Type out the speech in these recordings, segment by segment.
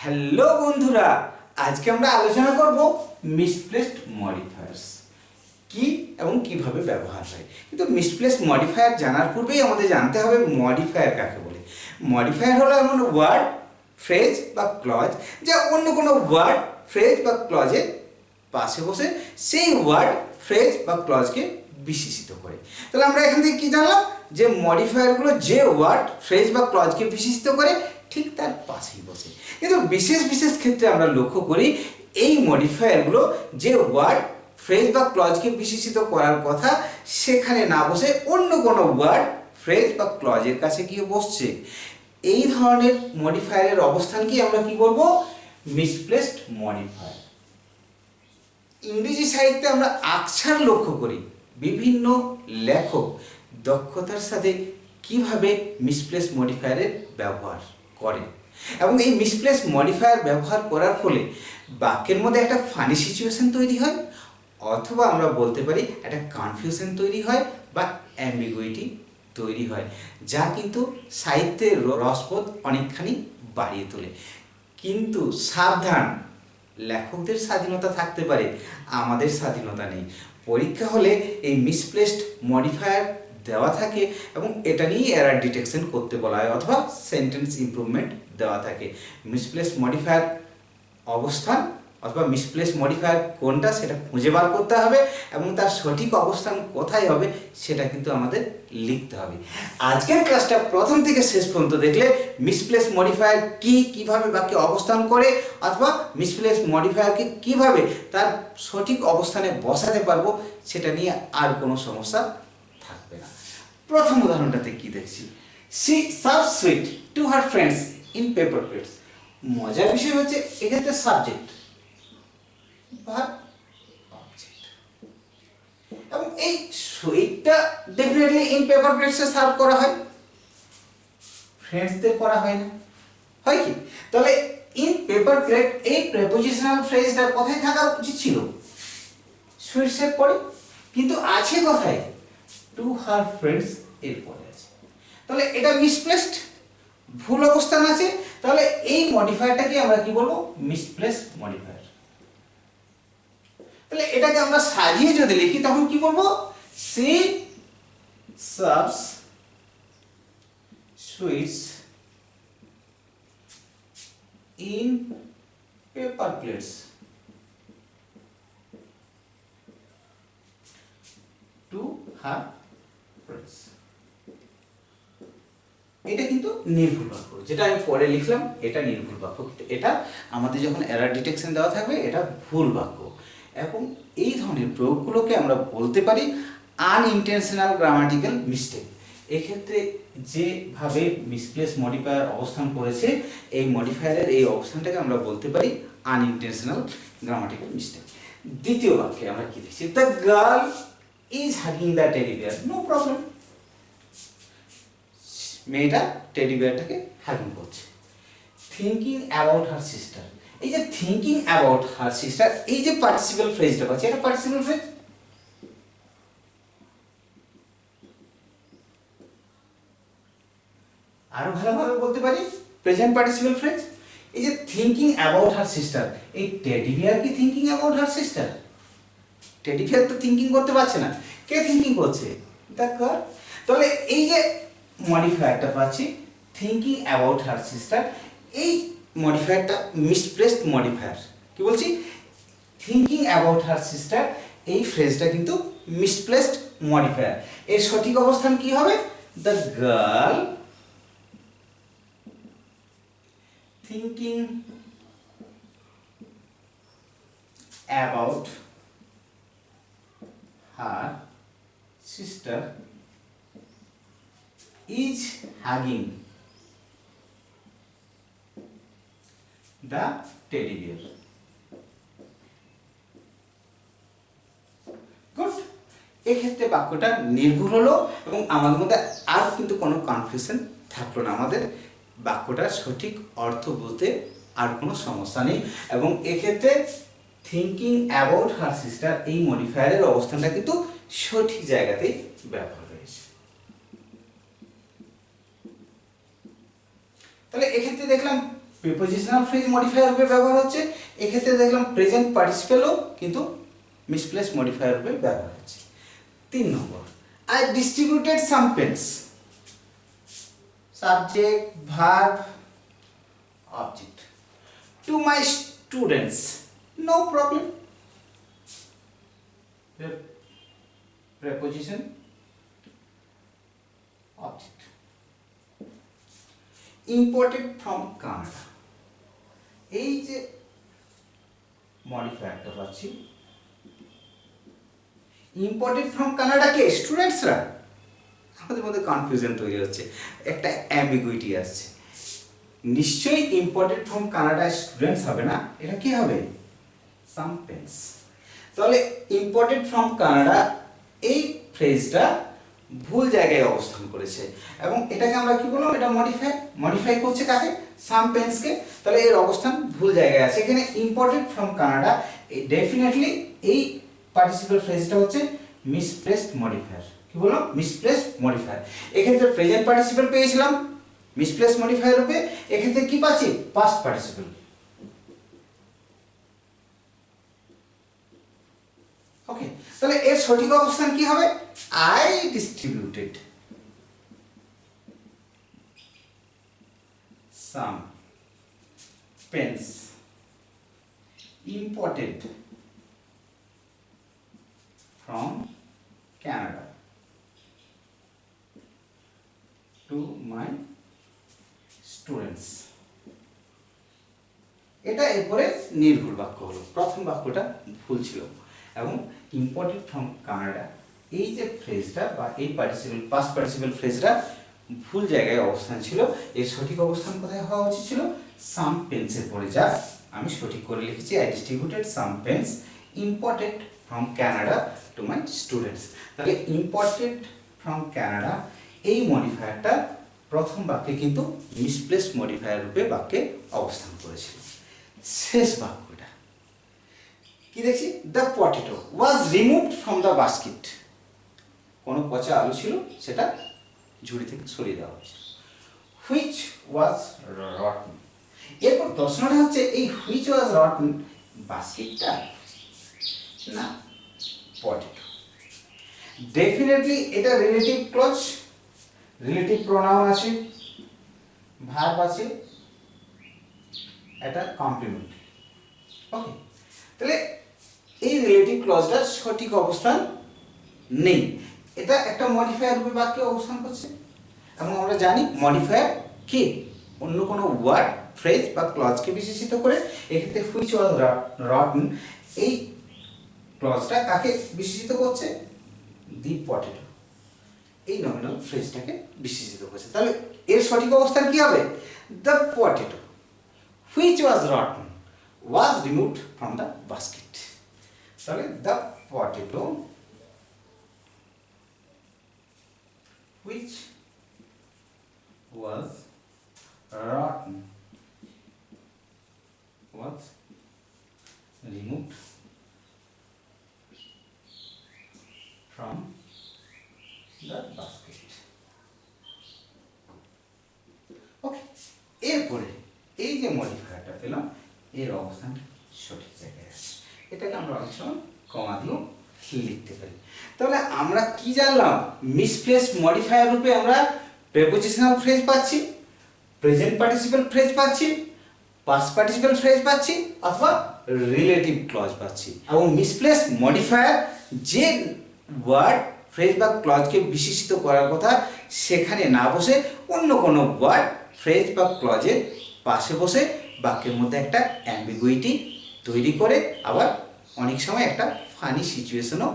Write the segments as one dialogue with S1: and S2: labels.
S1: Hello বন্ধুরা, আজকে আমরা আলোচনা করব মিসপ্লেসড মডিফায়ার্স কি এবং কিভাবে ব্যবহার হয়। কিন্তু মিসপ্লেসড মডিফায়ার জানার পূর্বেই আমাদের জানতে হবে মডিফায়ার কাকে বলে। মডিফায়ার হলো এমন ওয়ার্ড, ফ্রেজ বা ক্লজ যা অন্য কোনো ওয়ার্ড, ফ্রেজ বা ক্লজের পাশে বসে সেই ওয়ার্ড, ফ্রেজ বা ক্লজকে বিশেষিত করে। তাহলে আমরা এখান থেকে কি জানলাম যে মডিফায়ারগুলো যে ওয়ার্ড, ফ্রেজ বা ক্লজকে বিশেষিত করে ঠিক তার পাশেই বসে। কিন্তু বিশেষ বিশেষ ক্ষেত্রে আমরা লক্ষ্য করি এই মডিফায়ারগুলো যে ওয়ার্ড, ফ্রেজ বা ক্লজকে বিশেষিত করার কথা সেখানে না বসে অন্য কোনো ওয়ার্ড, ফ্রেজ বা ক্লজের কাছে গিয়ে বসছে। এই ধরনের মডিফায়ারের অবস্থানকে আমরা কি বলবো? Misplaced modifier. ইংরেজি সাহিত্যে আমরা আকছার লক্ষ্য করি বিভিন্ন লেখক দক্ষতার সাথে কিভাবে মিসপ্লেসড মডিফায়ারের ব্যবহার করেন এবং এই মিসপ্লেসড মডিফায়ার ব্যবহার করার ফলে বাক্যের মধ্যে একটা ফানি সিচুয়েশন তৈরি হয়, অথবা আমরা বলতে পারি একটা কনফিউশন তৈরি হয় বা অ্যাম্বিগুইটি তৈরি হয়, যা কিন্তু সাহিত্যের রসবোধ অনেকখানি বাড়িয়ে তোলে। কিন্তু সাবধান, লেখকদের স্বাধীনতা থাকতে পারে, আমাদের স্বাধীনতা নেই। পরীক্ষা হলে এই মিসপ্লেসড মডিফায়ার দেওয়া থাকে এবং এটা নিয়ে এরার ডিটেকশন করতে বলা হয় অথবা সেন্টেন্স ইমপ্রুভমেন্ট দেওয়া থাকে। মিসপ্লেসড মডিফায়ার অবস্থান অথবা মিসপ্লেসড মডিফায়ার কোনটা সেটা খুঁজে বার করতে হবে এবং তার সঠিক অবস্থান কোথায় হবে সেটা কিন্তু আমাদের লিখতে হবে। আজকের ক্লাসটা প্রথম থেকে শেষ পর্যন্ত দেখলে মিসপ্লেসড মডিফায়ার কি, কিভাবে বাক্যে অবস্থান করে অথবা মিসপ্লেসড মডিফায়ারকে কিভাবে তার সঠিক অবস্থানে বসাতে পারবো সেটা নিয়ে আর কোনো সমস্যা থাকবে না। প্রথম উদাহরণটাতে কি দেখছি? She serves sweet to her friends in paper plates. মজার বিষয় হচ্ছে এক্ষেত্রে সাবজেক্ট ভার্ব অবজেক্ট এবং এই সুইটটা ডেফিনেটলি ইন পেপার প্লেটসে সার্ভ করা হয়, ফ্রেন্ডসদের করা হয় না, হয় কি? তাহলে ইন পেপার প্লেট এই প্রেপোজিশনাল ফ্রেজটা কোথায় থাকা উচিত ছিল? সুইটসের পরে, কিন্তু আছে কোথায়? টু হার ফ্রেন্ডস এর পরে আছে। তাহলে এটা মিসপ্লেসড, ভুল অবস্থান আছে। তাহলে এই মডিফায়ারটাকে আমরা কি বলবো? Misplaced modifier. তাহলে এটাকে আমরা সাজিয়ে যদি লিখি তখন কি বলবো? She serves sweets in paper plates to her friends. এটা কিন্তু নির্ভুল বাক্য, যেটা আমি পরে লিখলাম এটা নির্ভুল বাক্য, এটা আমাদের যখন এরার ডিটেকশন দেওয়া থাকবে এটা ভুল বাক্য। এবং এই ধরনের প্রয়োগগুলোকে আমরা বলতে পারি আনইনটেনশনাল গ্রামাটিক্যাল মিস্টেক। এক্ষেত্রে যেভাবে মিসপ্লেসড মডিফায়ার অবস্থান করেছে এই মডিফায়ারের এই অবস্থানটাকে আমরা বলতে পারি আনইনটেনশনাল গ্রামাটিক্যাল মিস্টেক। দ্বিতীয় বাক্যে আমরা কি দেখছি? The girl is hugging the teddy bear, no problem. মেয়েটা টেডি বিয়ারটাকে হাগিং করছে। থিঙ্কিং অ্যাবাউট হার সিস্টার, এই যে থিঙ্কিং অ্যাবাউট হার সিস্টার, এই যে পার্টিসিপল ফ্রেজটা পাচ্ছি, এটা পার্টিসিপল ফ্রেজ। আরো ভালোভাবে বলতে পারি প্রেজেন্ট পার্টিসিপল ফ্রেজ। এই যে থিঙ্কিং অ্যাবাউট হার সিস্টার, এই টেডি বিয়ার কি thinking about her sister? Teddy bear তো থিঙ্কিং করতে পারছে না, কে থিঙ্কিং করছে? The girl. তাহলে এই যে মডিফায়ারটা পাচ্ছি থিঙ্কিং অ্যাবাউট হার সিস্টার, এই মডিফায়ারটা মিসপ্লেসড মডিফায়ার। কি বলছি? থিঙ্কিং অ্যাবাউট হার সিস্টার, এই ফ্রেজটা কিন্তু মিসপ্লেসড মডিফায়ার। এর সঠিক অবস্থান কি হবে? The girl thinking about her sister is hugging the teddy bear. Good. এক্ষেত্রে বাক্যটা নির্ভুল হলো এবং আমাদের মধ্যে আর কিন্তু কোনো কনফিউশন থাকলো না, আমাদের বাক্যটার সঠিক অর্থ বুঝতে আর কোনো সমস্যা নেই। এবং এক্ষেত্রে থিঙ্কিং অ্যাবাউট হার সিস্টার এই মডিফায়ারের অবস্থানটা কিন্তু সঠিক জায়গাতেই ব্যবহার হয়েছে। তাহলে এক্ষেত্রে দেখলাম প্রিপোজিশনাল ফ্রেজ মডিফায়ার রূপে ব্যবহার হচ্ছে। এক্ষেত্রে দেখলাম প্রেজেন্ট পার্টিসিপেলও কিন্তু মিসপ্লেস মডিফায়ার রূপে ব্যবহার হচ্ছে। 3 নম্বর, I distributed some pens, subject verb object, to my students, no problem, preposition object, imported from Canada, এই যে মডিফায়ারটা পাচ্ছি, ইম্পোর্টেড ফ্রম কানাডা কে স্টুডেন্টসরা, আমাদের মধ্যে কনফিউশন তৈরি হচ্ছে, একটা অ্যাম্বিগুইটি আসছে। নিশ্চয়ই ইম্পোর্টেড ফ্রম কানাডা স্টুডেন্টস হবে না, এটা কি হবে সাম পেন্স। তাহলে ইম্পোর্টেড ফ্রম কানাডা এই ফ্রেজটা ভুল জায়গায় অবস্থান করেছে এবং এটাকে আমরা কি বললাম, এটা মডিফাই করছে কাকে, সাম পেন্সকে। তাহলে এর অবস্থান ভুল জায়গায় আছে। এখানে ইম্পোর্টেড ফ্রম কানাডা, ডেফিনেটলি এই পার্টিসিপল ফ্রেজটা হচ্ছে মিসপ্লেসড মডিফায়ার। কি বললাম, মিসপ্লেসড মডিফায়ার। এক্ষেত্রে প্রেজেন্ট পার্টিসিপল পেয়েছিলাম মিসপ্লেসড মডিফায়ার রূপে, এক্ষেত্রে কি পাচ্ছি, পাস্ট পার্টিসিপল। ওকে, তাহলে এর সঠিক অবস্থান কি হবে, I distributed some pens imported from Canada to my students। এটা এরপরে নির্ভুল বাক্য হলো, প্রথম বাক্যটা ভুল ছিল এবং ইম্পোর্টেড ফ্রম কানাডা এই যে ফ্রেজটা বা এই পার্টিসিপল পাস্ট পার্টিসিপল ফ্রেজটা ভুল জায়গায় অবস্থান ছিল। এর সঠিক অবস্থান কোথায় হওয়া উচিত ছিল, সাম পেন্সের পরে, যা আমি সঠিক করে লিখেছি, I distributed some pens imported from Canada to my students. তাহলে ইম্পোর্টেড ফ্রম কানাডা এই মডিফায়ারটা প্রথম বাক্যে কিন্তু মিসপ্লেসড মডিফায়ার রূপে বাক্যে অবস্থান করেছিল। শেষ বাক্যটা কি দেখছি, the potato was removed from the basket, কোনো পচা আলু ছিল সেটা ঝুড়ি থেকে সরিয়ে দেওয়া হচ্ছে। হুইচ ওয়াজ রটন, এরপর প্রশ্নটা হচ্ছে এই হুইচ ওয়াজ রটন বাস্কেটটা না পটেটো। ডেফিনেটলি এটা রিলেটিভ ক্লজ, রিলেটিভ প্রোনাউন আছে, ভার্ব আছে, এটা কমপ্লিমেন্ট। ওকে, তাহলে এই রিলেটিভ ক্লজটার সঠিক অবস্থান নেই, এটা একটা মডিফায়ার রূপে বাক্যে অবস্থান করছে এবং আমরা জানি মডিফায়ার কি অন্য কোনো ওয়ার্ড ফ্রেজ বা ক্লজকে বিশেষিত করে। এক্ষেত্রে হুইচ ওয়াজ রটন এই ক্লজটা কাকে বিশেষিত করছে, দি পটেটো এই নমিনাল ফ্রেজটাকে বিশেষিত করছে। তাহলে এর সঠিক অবস্থান কি হবে, the potato which was rotten was removed from the basket. তাহলে the potato which was rotten was removed from the basket। Okay, এরপরে এই যে মডিফায়ারটা পেলাম এর অবস্থান সঠিক জায়গায় আছে, এটাকে আমরা অনেক সময় কমা দিয়েও লিখতে পারি। তাহলে আমরা কি জানলাম, মিসপ্লেসড মডিফায়ার রূপে আমরা প্রিপোজিশনাল ফ্রেজ পাচ্ছি, প্রেজেন্ট পার্টিসিপল ফ্রেজ পাচ্ছি, পাস্ট পার্টিসিপল ফ্রেজ পাচ্ছি অথবা রিলেটিভ ক্লজ পাচ্ছি। এবং মিসপ্লেসড মডিফায়ার যে ওয়ার্ড ফ্রেজ বা ক্লজকে বিশেষিত করার কথা সেখানে না বসে অন্য কোনো ওয়ার্ড ফ্রেজ বা ক্লজের পাশে বসে বাক্যের মধ্যে একটা অ্যাম্বিগুইটি তৈরি করে, আবার অনেক সময় একটা ফানি সিচুয়েশনও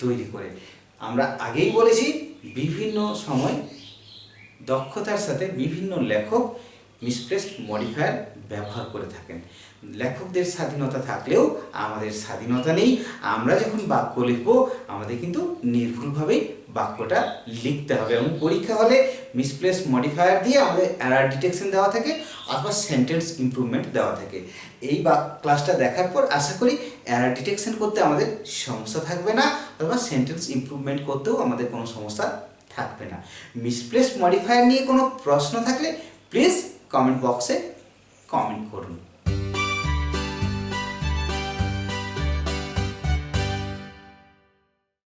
S1: তৈরি করে। আমরা আগেই বলেছি বিভিন্ন সময় দক্ষতার সাথে বিভিন্ন লেখক মিসপ্লেসড মডিফায়ার ব্যবহার করে থাকেন। লেখকদের স্বাধীনতা থাকলেও আমাদের স্বাধীনতা নেই। আমরা যখন বাক্য লিখব আমাদের কিন্তু নির্ভুলভাবেই বাক্যটা লিখতে হবে এবং পরীক্ষা হলে মিসপ্লেসড মডিফায়ার দিয়ে আমাদের এরার ডিটেকশন দেওয়া থাকে অথবা সেন্টেন্স ইমপ্রুভমেন্ট দেওয়া থাকে। এই ক্লাসটা দেখার পর আশা করি এরার ডিটেকশন করতে আমাদের সমস্যা থাকবে না অথবা সেন্টেন্স ইমপ্রুভমেন্ট করতেও আমাদের কোনো সমস্যা থাকবে না। মিসপ্লেসড মডিফায়ার নিয়ে কোনো প্রশ্ন থাকলে প্লিজ কমেন্ট বক্সে কমেন্ট